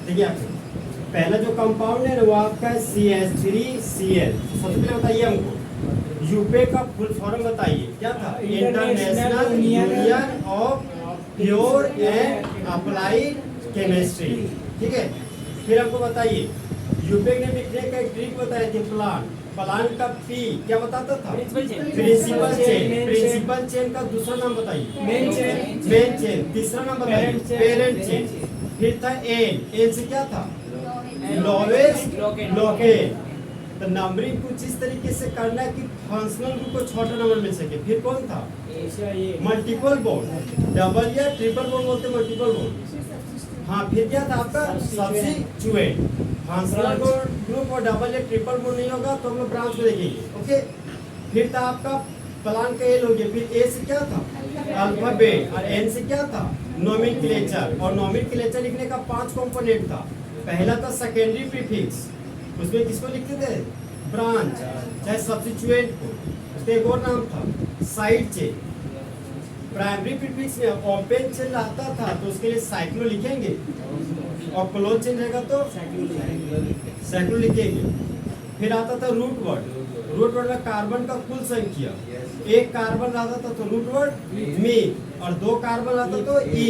देखिए आपको पहला जो कंपाउंड है वो आपका CH3Cl। सबसे पहले बताइए हमको यूपे का फुल फॉर्म बताइए, क्या था? International union of pure and applied chemistry. ठीक है, फिर हमको बताइए यूपे ने लिखने का एक ट्रिक बताया थी, प्लांट का पी क्या बताता था? Principal chain. प्रिंसिपल चेन का दूसरा नाम बताइए। Main chain. तीसरा नाम बताइए पेरेंट चेन। फिर था एन से क्या था? Lowest locate. तो नंबरिंग कुछ इस तरीके से करना है कि फंक्शनल ग्रुप को छोटा नंबर मिल सके। फिर कौन था? मल्टीपल बॉन्ड, डबल या ट्रिपल बॉन्ड बोलते, मल्टीपल बॉन्ड। हाँ, फिर क्या था आपका? सब्स्टिट्यूएंट। फंक्शनल ग्रुप और डबल या ट्रिपल बॉन्ड नहीं होगा तो हम लोग ब्रांच में देखेंगे। ओके, फिर था आपका प्लांट का एल हो गया। फिर ए से क्या था? अल्फाबेट। और एन से क्या था? नोमेनक्लेचर। और नोमेनक्लेचर लिखने का 5 कंपोनेंट था। पहला था सेकेंडरी प्रीफिक्स, उसमें किसको लिखते थे? ब्रांच, चाहे सब्स्टिट्यूएंट को। उसका एक और नाम था साइड चेन। प्राइमरी प्रीफिक्स में ओपन चेन रहता था तो उसके लिए साइक्लो लिखेंगे, और क्लोज चेन रहेगा तो साइक्लो लिखेंगे। फिर आता था रूट वर्ड। रूट वर्ड में कार्बन का कुल संख्या, एक कार्बन रहता था तो रूट वर्ड मी, और 2 कार्बन रहता तो ई,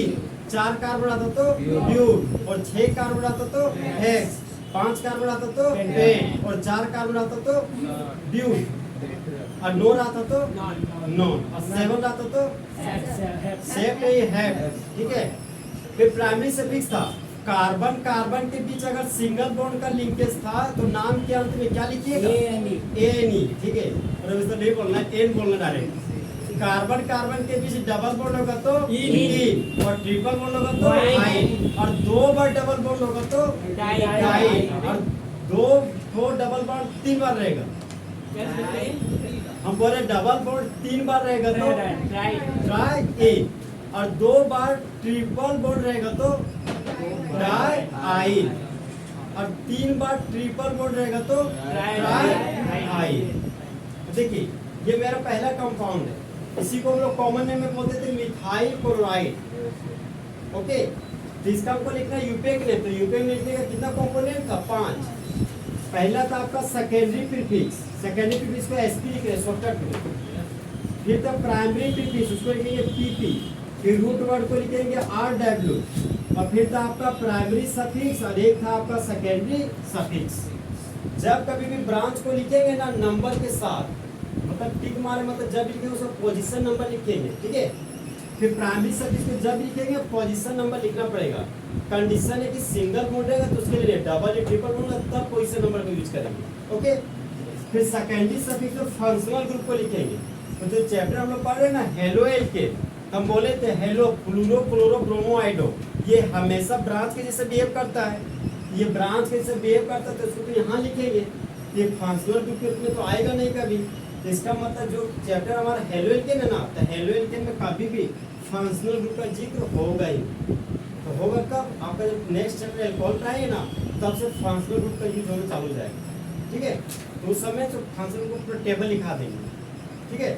4 कार्बन आता तो ब्यूट, और 6 कार्बन आता तो हेक्स, 5 कार्बन आता तो पेन, और 4 कार्बन आता तो ब्यूट, और 9 आता तो नॉन, और 7 आता तो सेफ नहीं है। ठीक है, फिर प्राइमरी सफिक्स था। कार्बन कार्बन के बीच अगर सिंगल बॉन्ड का लिंकेज था तो नाम के अंत में क्या लिखिएगा? एनी। ठीक है, और इस नहीं बोलना है, एन बोलना डायरेक्ट। कार्बन कार्बन के बीच डबल बॉन्ड होगा तो ई, और ट्रिपल बॉन्ड होगा तो आई, और 2 बार डबल बॉन्ड होगा तो डाई, और 2 डबल बॉन्ड 3 बार रहेगा। हम बोले डबल बॉन्ड 3 बार रहेगा तो ट्राई ए, और 2 बार ट्रिपल बॉन्ड रहेगा तो डाई आई, और 3 बार ट्रिपल बॉन्ड रहेगा तो ट्राई आई। देखिए ये मेरा पहला कंपाउंड है, इसी को हम लोग कॉमन नेम में बोलते थे मिथाइल क्लोराइड। ओके, तो इसका हमको लिखना है यूपेक ने, तो यूपेक ने लिखने का कितना कंपोनेंट था? 5। पहला था आपका सेकेंडरी प्रीफिक्स। सेकेंडरी प्रीफिक्स को एसपी लिख रहे हैं शॉर्टकट में। फिर था प्राइमरी प्रीफिक्स, उसको लिखेंगे पीपी। फिर रूट वर्ड को लिखेंगे आरडब्ल्यू, और फिर था आपका प्राइमरी सफिक्स, और एक था आपका सेकेंडरी सफिक्स। जब कभी भी ब्रांच को लिखेंगे ना नंबर के साथ, मतलब टिक मारे, मतलब जब लिखेंगे उसका पोजीशन नंबर लिखेंगे। ठीक है, फिर प्राइमरी सफिक्स को जब लिखेंगे पोजीशन नंबर लिखना पड़ेगा। कंडीशन है कि सिंगल बॉन्ड रहेगा तो उसके लिए डबल या ट्रिपल बॉन्ड होगा तब पोजीशन नंबर को यूज करेंगे। ओके, फिर सेकेंडरी सफिक्स में फंक्शनल ग्रुप को लिखेंगे। तो जो चैप्टर हम लोग पढ़ रहे हैं ना हेलो एल्केन, हम बोले थे हेलो फ्लूरो क्लोरो ब्रोमो आइडो, ये हमेशा ब्रांच के जैसे बिहेव करता है। ये ब्रांच के जैसे बिहेव करता है तो इसको तो यहाँ लिखेंगे, ये फंक्शनल ग्रुप के रूप में तो आएगा नहीं कभी। तो इसका मतलब जो चैप्टर हमारा हेलो एल्केन है ना, तो हेलो एल्केन में कभी भी फंक्शनल ग्रुप का जिक्र होगा ही। तो होगा कब? आपका जब नेक्स्ट चैप्टर एल्कोहल का आएगा ना, तब से फंक्शनल ग्रुप का यूज होना चालू हो जाएगा। ठीक है, तो उस समय जो फंक्शनल ग्रुप पर टेबल लिखा देंगे। ठीक है,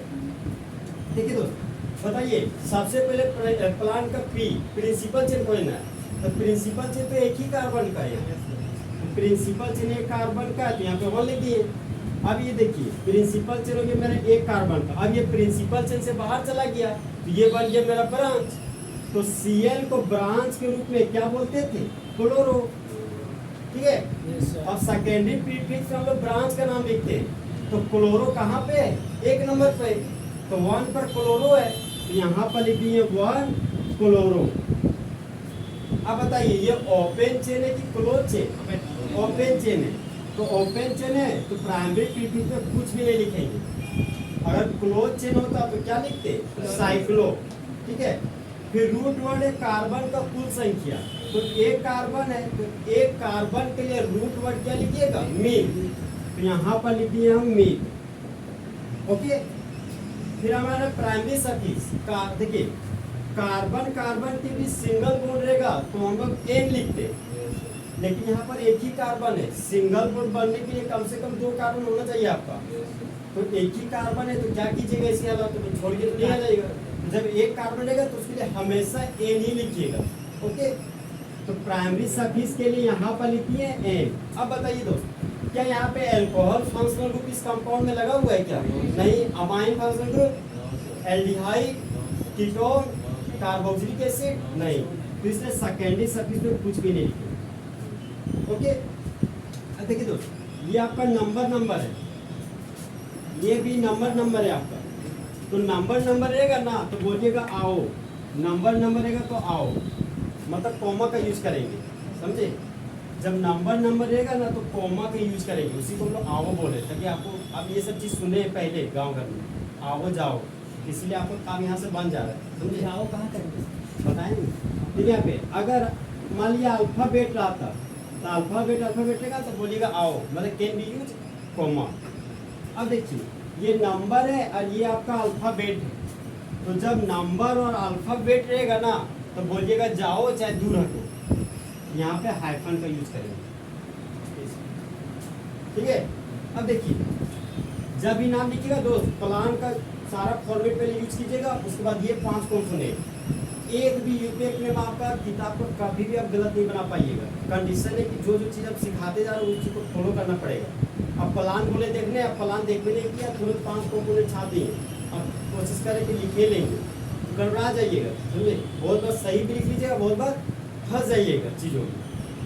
देखिए दोस्तों बताइए, सबसे पहले प्लांट का पी प्रिंसिपल चेन खोजना है। तो प्रिंसिपल चेन तो एक ही कार्बन का है, प्रिंसिपल चेन एक कार्बन का है, तो यहाँ पे 1 लिख दिए। अब ये देखिए प्रिंसिपल चेन हो गया मेरा एक कार्बन का। अब ये प्रिंसिपल चेन से बाहर चला गया तो ये बन गया मेरा ब्रांच। तो Cl को ब्रांच के रूप में क्या बोलते थे? क्लोरो। ठीक है, अब सेकेंडरी प्रीफिक्स में हम लोग ब्रांच का नाम लिखते हैं। तो क्लोरो कहाँ पे है? 1 नंबर पे, तो 1 पर क्लोरो है, तो यहाँ पर लिख दिए 1 क्लोरो। अब बताइए ये ओपन चेन है कि क्लोज चेन? ओपन चेन है, तो ओपन चेन है तो प्राइमरी प्रीफिक्स में कुछ भी नहीं लिखेंगे। अगर क्लोज चेन होता तो क्या लिखते? साइक्लो। ठीक है, फिर रूट वर्ड है कार्बन का कुल संख्या। तो एक कार्बन है तो एक कार्बन के लिए रूट वर्ड क्या लिखिएगा? मीन। तो यहाँ पर लिख दिए हम मीन। ओके, फिर हमारा प्राइमरी सफिक्स का देखिए, कार्बन कार्बन के भी सिंगल बॉन्ड रहेगा तो हम लोग एन लिखते, लेकिन यहाँ पर एक ही कार्बन है। सिंगल बॉन्ड बनने के लिए कम से कम 2 कार्बन होना चाहिए आपका। तो एक ही कार्बन है तो क्या कीजिएगा, इसी हालत में छोड़ के तो नहीं आ जाएगा। जब एक कार्बन रहेगा तो उसके लिए हमेशा एन ही लिखिएगा। ओके, तो प्राइमरी सफिक्स के लिए यहाँ पर लिखिए एन। अब बताइए दोस्त, क्या यहाँ पे अल्कोहल फंक्शनल ग्रुप इस कंपाउंड में लगा हुआ है क्या? नहीं। Amine functional group, aldehyde, ketone, carboxylic acid, नहीं। तो इसलिए सेकेंडरी सफिक्स में कुछ भी नहीं लिखे। ओके, अब देखिए दोस्त, ये आपका नंबर है, ये भी नंबर है आपका। तो नंबर रहेगा ना तो बोलिएगा आओ, नंबर रहेगा तो आओ, मतलब कॉमा का यूज करेंगे, समझे? जब नंबर रहेगा ना तो कॉमा का यूज करेंगे, उसी को हम लोग आओ बोले, ताकि आपको अब ये सब चीज़ सुने पहले गांव घर में, आओ जाओ, इसलिए आपको काम यहाँ से बन जा रहा है, समझे? आओ कहाँ करेंगे बताएंगे। फिर यहाँ पे अगर मान लिया अल्फाबेट रहा था तो अल्फाबेट रहेगा तो बोलिएगा आओ, मतलब कैन बी यूज कॉमा। अब देखिए, ये नंबर है और ये आपका अल्फाबेट है, तो जब नंबर और अल्फाबेट रहेगा ना तो बोलिएगा जाओ चाहे दूर हटो, यहाँ पे हाइफन का यूज करेंगे, ठीक है? अब देखिए, जब भी नाम लिखिएगा दोस्त, प्लान का सारा फॉर्मेट पहले यूज कीजिएगा, उसके बाद ये 5 कॉम्पोनेंट, एक भी यूपीएक में आपका किताब को कभी भी आप गलत नहीं बना पाइएगा। कंडीशन है कि जो चीज़ आप सिखाते जा रहे हो उस चीज़ को फॉलो करना पड़ेगा। अब प्लान बोले देखने, अब प्लान देखने नहीं किया, तुरंत 5 कॉम्पोनेंट छाप दिए, अब कोशिश करें कि लिखे लेंगे, गड़बड़ा जाइएगा, समझे? बहुत बार सही भी लिख लीजिएगा, बहुत बार फंस जाइएगा चीज़ों में।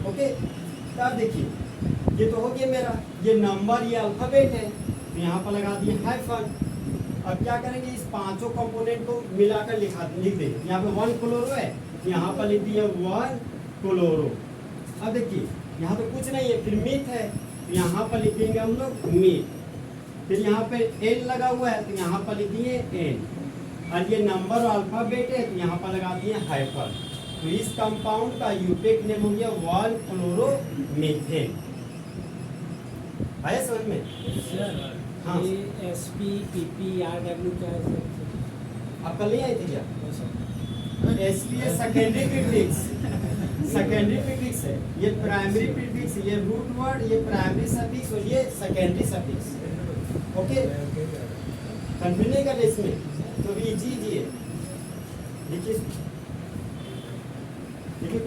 ओके, तो आप देखिए, ये तो हो गया मेरा, ये नंबर, ये अल्फाबेट है, तो यहाँ पर लगा दिए हाइफन। अब क्या करेंगे, इस 5 कंपोनेंट को मिलाकर लिख देंगे। यहाँ पे 1 क्लोरो है, यहाँ पर लिख दिया 1 क्लोरो। अब देखिए, यहाँ पे कुछ नहीं है, फिर मीथ है, तो यहाँ पर लिख देंगे हम लोग मीथ। फिर यहाँ पे एन लगा हुआ है, तो यहाँ पर लिख दिए एन, और ये नंबर और अल्फाबेट है, तो यहाँ पर लगा दिए हाइफन। तो इस कंपाउंड का यूपीएक नेम हो गया 1 क्लोरोमीथेन। आया समझ में? हाँ। SPPPRW क्या है सर? आप कल नहीं आई थी क्या? SP है सेकेंडरी प्रीफिक्स, सेकेंडरी प्रीफिक्स है, ये प्राइमरी प्रीफिक्स, ये रूट वर्ड, ये प्राइमरी सफिक्स और ये सेकेंडरी सफिक्स। ओके, कंफ्यूज नहीं करना इसमें, तो भी इजी है। देखिए देखिए